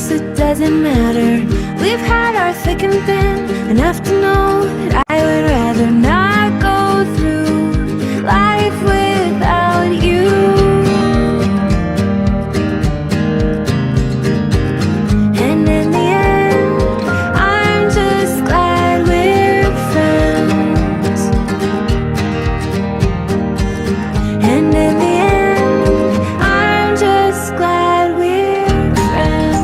guess it doesn't matter. We've had our thick and thin, enough to know that I would rather not go through life without you. And in the end, I'm just glad we're friends. And in the end, I'm just glad we're friends.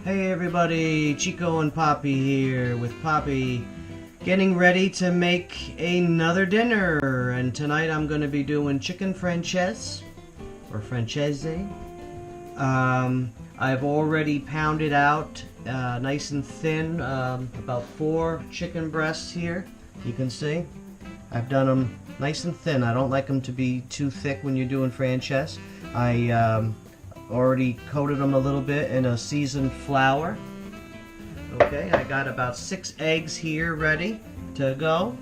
Hey everybody, Chico and Poppy here with Poppy getting ready to make another dinner, and tonight I'm going to be doing chicken francaise or francaise. I've already pounded out nice and thin, about 4 chicken breasts here. You can see I've done them nice and thin. I don't like them to be too thick when you're doing francaise. I already coated them a little bit in a seasoned flour. Okay, I got about 6 eggs here ready to go.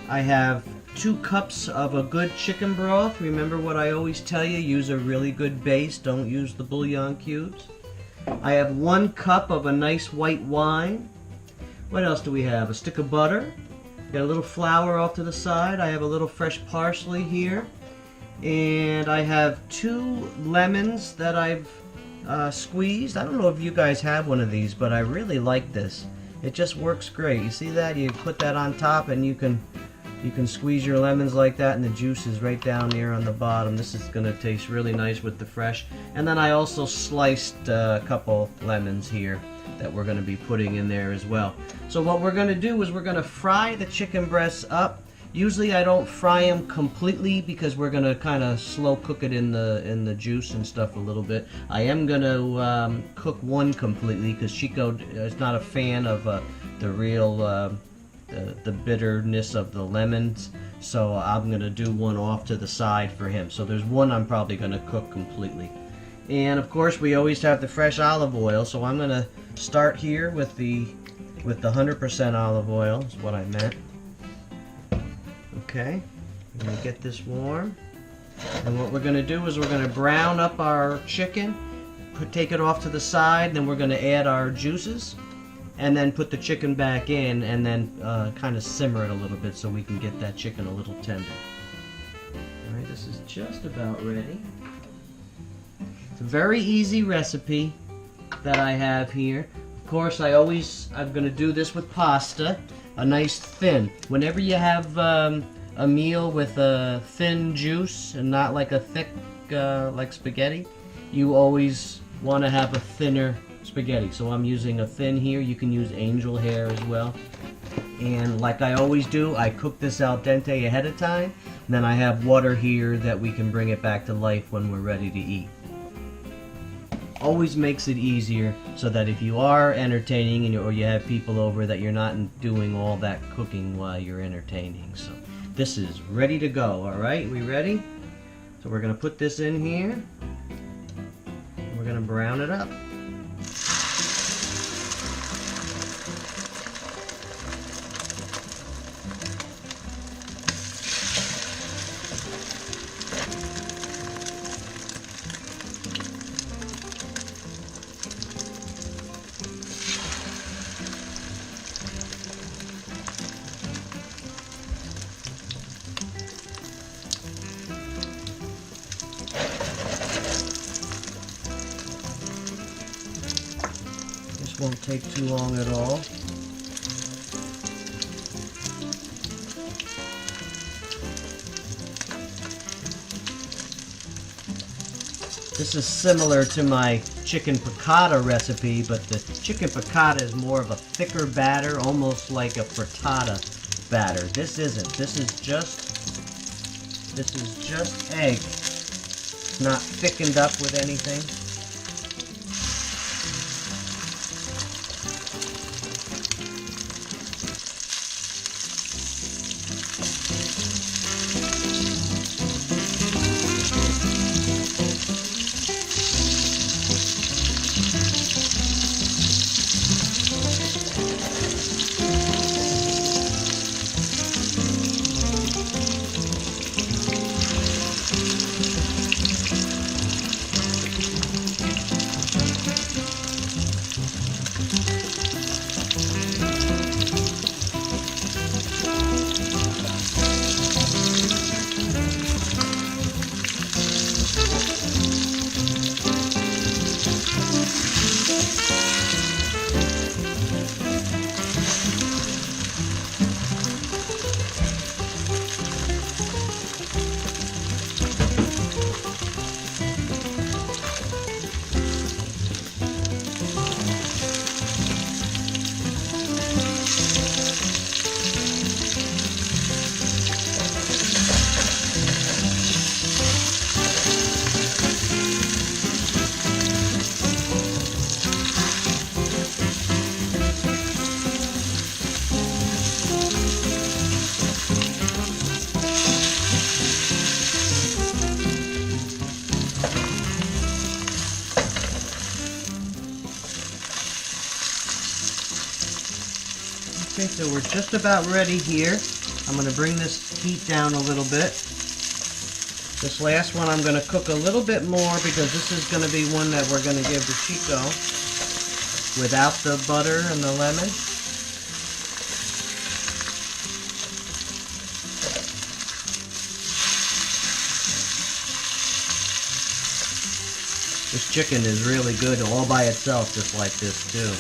I have 2 cups of a good chicken broth. Remember what I always tell you, use a really good base, don't use the bouillon cubes. I have 1 cup of a nice white wine. What else do we have? A stick of butter. Got a little flour off to the side. I have a little fresh parsley here. And I have 2 lemons that I've squeezed. I don't know if you guys have one of these, but I really like this. It just works great. You see that? You put that on top and you can squeeze your lemons like that, and the juice is right down here on the bottom. This is going to taste really nice with the fresh. And then I also sliced a couple lemons here that we're going to be putting in there as well. So what we're going to do is we're going to fry the chicken breasts up. Usually I don't fry them completely because we're going to kind of slow cook it in the juice and stuff a little bit. I am going to cook one completely because Chico is not a fan of the real the bitterness of the lemons, so I'm going to do one off to the side for him. So there's one I'm probably going to cook completely. And of course we always have the fresh olive oil, so I'm going to start here with the 100% olive oil is what I meant. Okay, I'm going to get this warm, and what we're going to do is we're going to brown up our chicken, take it off to the side, and then we're going to add our juices, and then put the chicken back in, and then kind of simmer it a little bit so we can get that chicken a little tender. Alright, this is just about ready. It's a very easy recipe that I have here. Of course, I'm going to do this with pasta, a nice thin. Whenever you have a meal with a thin juice and not like a thick like spaghetti, you always want to have a thinner spaghetti. So I'm using a thin here. You can use angel hair as well. And like I always do, I cook this al dente ahead of time. And then I have water here that we can bring it back to life when we're ready to eat. Always makes it easier so that if you are entertaining or you have people over, that you're not doing all that cooking while you're entertaining. So this is ready to go. Alright, we ready? So we're going to put this in here. We're going to brown it up. Won't take too long at all. This is similar to my chicken piccata recipe, but the chicken piccata is more of a thicker batter, almost like a frittata batter. This isn't. This is just egg. It's not thickened up with anything. Okay, so we're just about ready here. I'm going to bring this heat down a little bit. This last one I'm going to cook a little bit more because this is going to be one that we're going to give to Chico without the butter and the lemon. This chicken is really good all by itself, just like this too.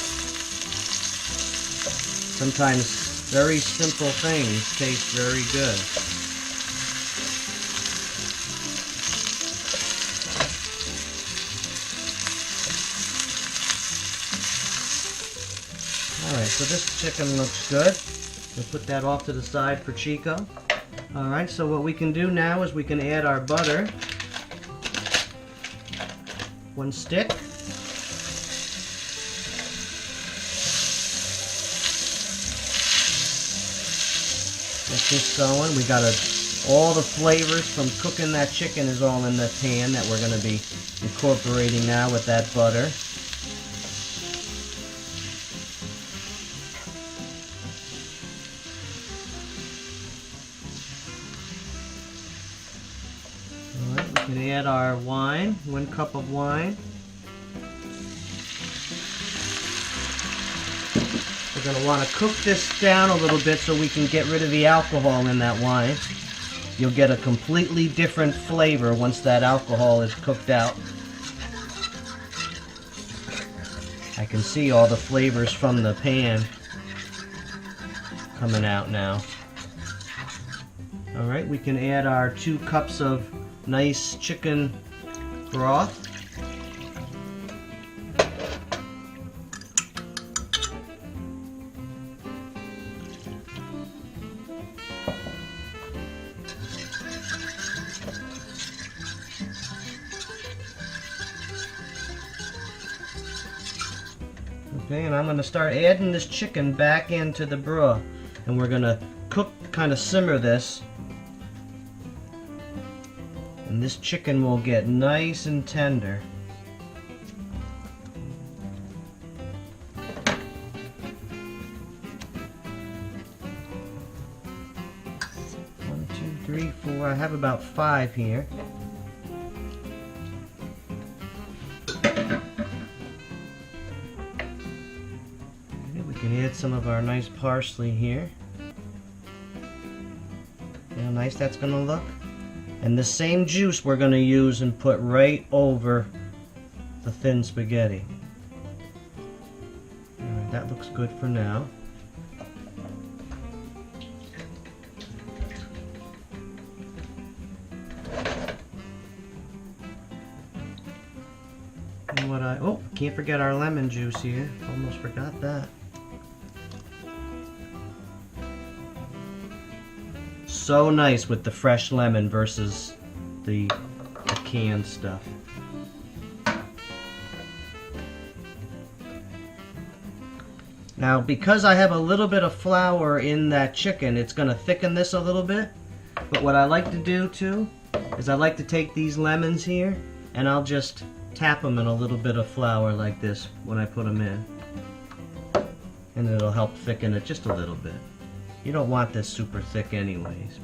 Sometimes very simple things taste very good. Alright, so this chicken looks good. We'll put that off to the side for Chico. Alright, so what we can do now is we can add our butter. 1 stick. Get this going. We got all the flavors from cooking that chicken is all in the pan that we're going to be incorporating now with that butter. We can add our wine, 1 cup of wine. We're going to want to cook this down a little bit so we can get rid of the alcohol in that wine. You'll get a completely different flavor once that alcohol is cooked out. I can see all the flavors from the pan coming out now. Alright, we can add our 2 cups of nice chicken broth. Okay, and I'm going to start adding this chicken back into the broth, and we're going to cook, kind of simmer this. And this chicken will get nice and tender. One, 2, 3, 4. I have about 5 here. We can add some of our nice parsley here. See how nice that's going to look? And the same juice we're going to use and put right over the thin spaghetti. Alright, that looks good for now. And can't forget our lemon juice here. Almost forgot that. So nice with the fresh lemon versus the canned stuff. Now, because I have a little bit of flour in that chicken, it's going to thicken this a little bit. But what I like to do too is I like to take these lemons here and I'll just tap them in a little bit of flour like this when I put them in. And it'll help thicken it just a little bit. You don't want this super thick anyways.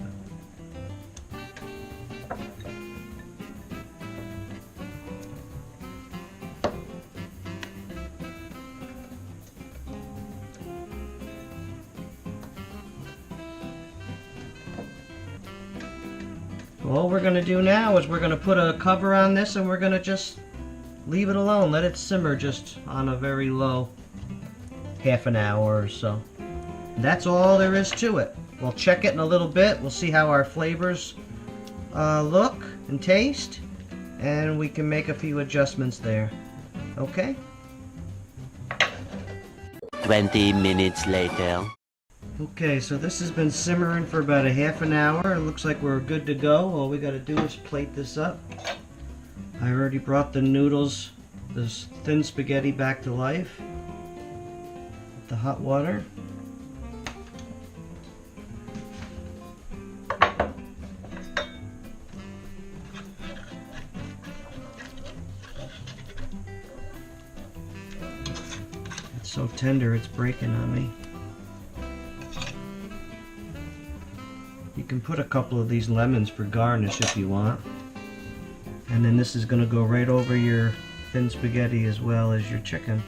All we're going to do now is we're going to put a cover on this and we're going to just leave it alone. Let it simmer just on a very low, half an hour or so. That's all there is to it. We'll check it in a little bit. We'll see how our flavors look and taste, and we can make a few adjustments there. Okay? 20 minutes later. Okay, so this has been simmering for about a half an hour. It looks like we're good to go. All we got to do is plate this up. I already brought the noodles, this thin spaghetti, back to life with the hot water. So tender, it's breaking on me. You can put a couple of these lemons for garnish if you want. And then this is going to go right over your thin spaghetti as well as your chicken.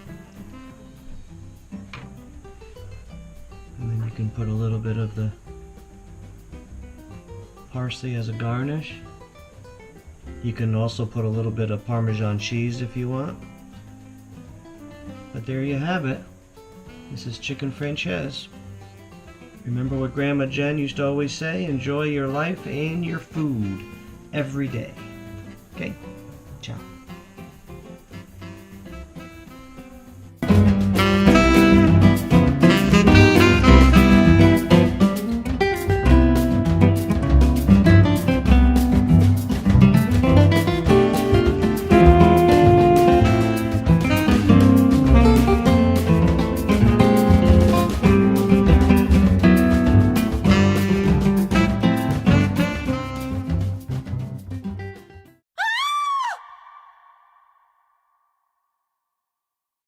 And then you can put a little bit of the parsley as a garnish. You can also put a little bit of Parmesan cheese if you want. But there you have it. This is Chicken Franchise. Remember what Grandma Jen used to always say, enjoy your life and your food every day. Okay?